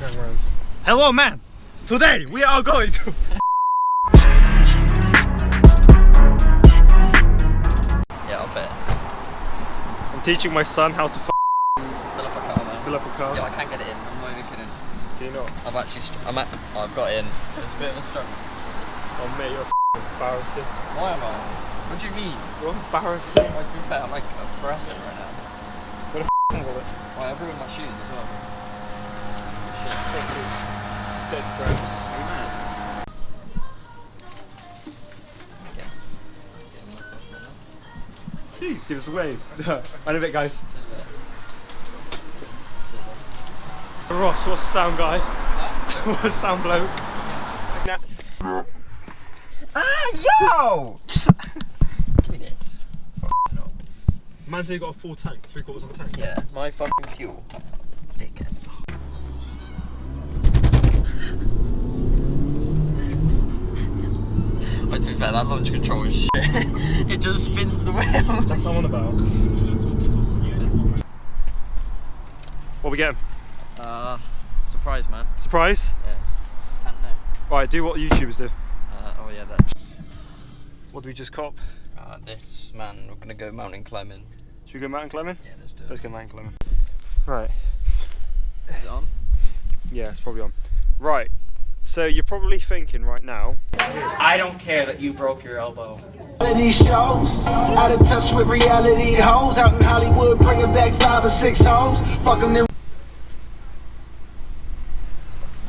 Going around. Hello, man! Today we are going to. Yeah, I'll bet. I'm teaching my son how to fill up a car, man. Fill up a car. Yeah, I can't get it in. I'm not even kidding. Do you not? I've got in. It's a bit of a struggle. Oh mate, you're embarrassing. Why am I? What do you mean? You're embarrassing. Well, to be fair, I'm like a fluorescent right now. What a wallet. Well, I ruined my shoes as well. Shit. Dead crabs. Are you mad? Please give us a wave. In a bit, guys. Ross, what's sound guy? Huh? What's sound bloke? Yo! Give me this. No. Man said he got a full tank, 3/4 of a tank. Yeah, my fucking fuel. Dickhead. To be fair, that launch control is shit. It just spins the wheels. That's what I'm on about. What are we getting? Surprise, man. Surprise? Yeah. Can't know. Right, do what YouTubers do. Oh yeah, that. What do we just cop? This, man, we're gonna go mountain climbing. Should we go mountain climbing? Yeah, let's do it. Let's go mountain climbing. Right. Is it on? Yeah, it's probably on. Right. So you're probably thinking right now, I don't care that you broke your elbow. These shows, out of touch with reality hoes, out in Hollywood, bringing back 5 or 6 hoes. Fuck them.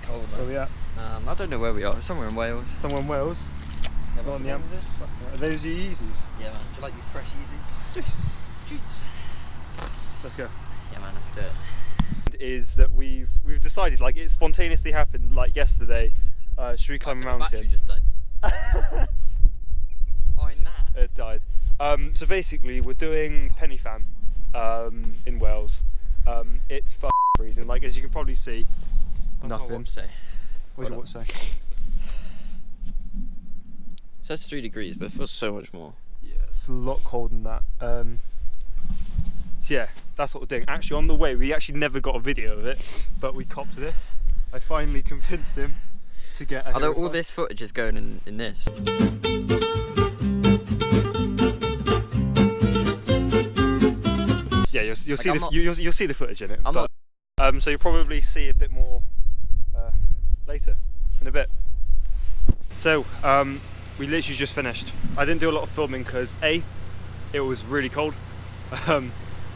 Cold, where man. we at? I don't know where we are. Somewhere in Wales. Somewhere in Wales. Yeah, Not on the Are those your Yeezys? Yeah, man. Do you like these fresh Yeezys? Jeez. Jeez. Let's go. Yeah, man. Let's do it. Is that we've decided, like, it spontaneously happened like yesterday. Should we climb a mountain? The battery just died. Oh, nah. It died. So basically we're doing Penny Fan in Wales. It's freezing, like, as you can probably see. What's nothing. my watch say? What does your watch say? It says 3 degrees, but it feels so much more. Yeah, it's a lot colder than that. So yeah, that's what we're doing. Actually, on the way, we actually never got a video of it, but we copped this. I finally convinced him to get a Although all this footage is going in this. Yeah, you'll Like, see you'll see the footage in it. I'm but, so you'll probably see a bit more later, in a bit. So we literally just finished. I didn't do a lot of filming because A, it was really cold.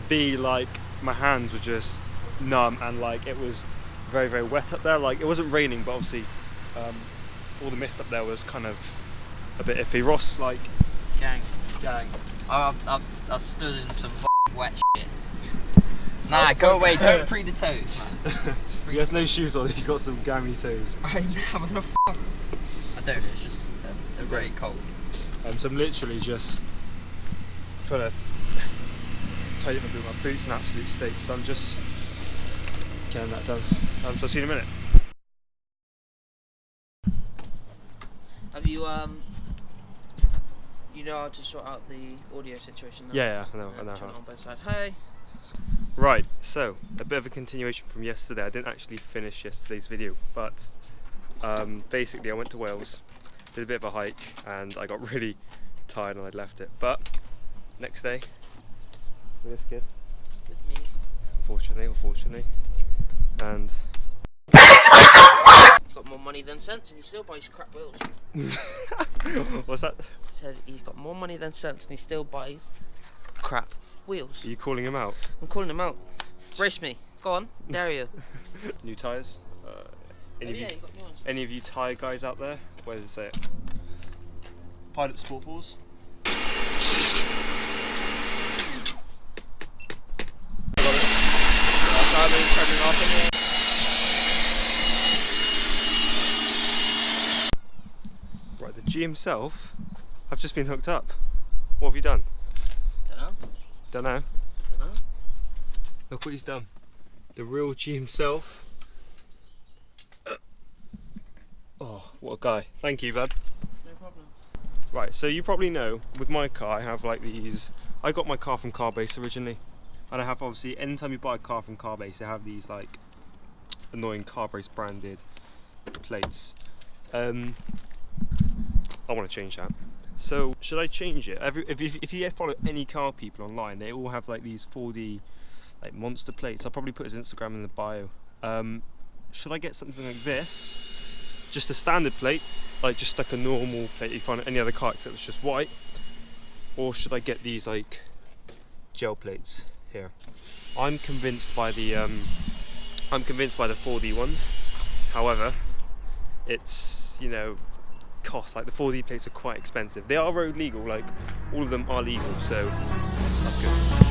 B, like, my hands were just numb, and like it was very, very wet up there. Like, it wasn't raining, but obviously all the mist up there was kind of a bit iffy. Ross, like, Gang. I've stood in some wet shit. Nah, go away, don't pre the toes, man. He has no shoes on, he's got some gammy toes. I know, what the f***? I don't, it's just they're very cold. So I'm literally just trying to tighten up my boots in absolute state, so I'm just getting that done. So I'll see you in a minute. Have you you know how to sort out the audio situation now? Yeah, I know Turn it how. on both sides. Hey. Right, so a bit of a continuation from yesterday. I didn't actually finish yesterday's video, but basically I went to Wales, did a bit of a hike, and I got really tired and I left it. But next day, with this kid, With me. unfortunately, and He's got more money than sense and he still buys crap wheels. what's that? Said he's got more money than sense and he still buys crap wheels. Are you calling him out? I'm calling him out. Brace me. Go on. Dare you. New tyres. You got new ones. Any of you tyre guys out there? Where does it say it? Pilot Sport Force. Right, the G himself. I've just been hooked up. What have you done? Dunno. Dunno. Look what he's done. The real G himself. Oh, what a guy. Thank you, bud. No problem. Right, so you probably know, with my car I have like these, I got my car from Carbase originally, and I have, obviously, anytime you buy a car from Carbase they have these like annoying Carbrace branded plates. I want to change that. So should I change it? If you follow any car people online, they all have like these 4D like monster plates. I'll probably put his Instagram in the bio. Should I get something like this? Just a standard plate, just like a normal plate you find at any other car except it's just white? Or should I get these like gel plates here? I'm convinced by the 4D ones. However, it's, you know, cost, like the 4D plates are quite expensive. They are road legal, like all of them are legal, so that's good.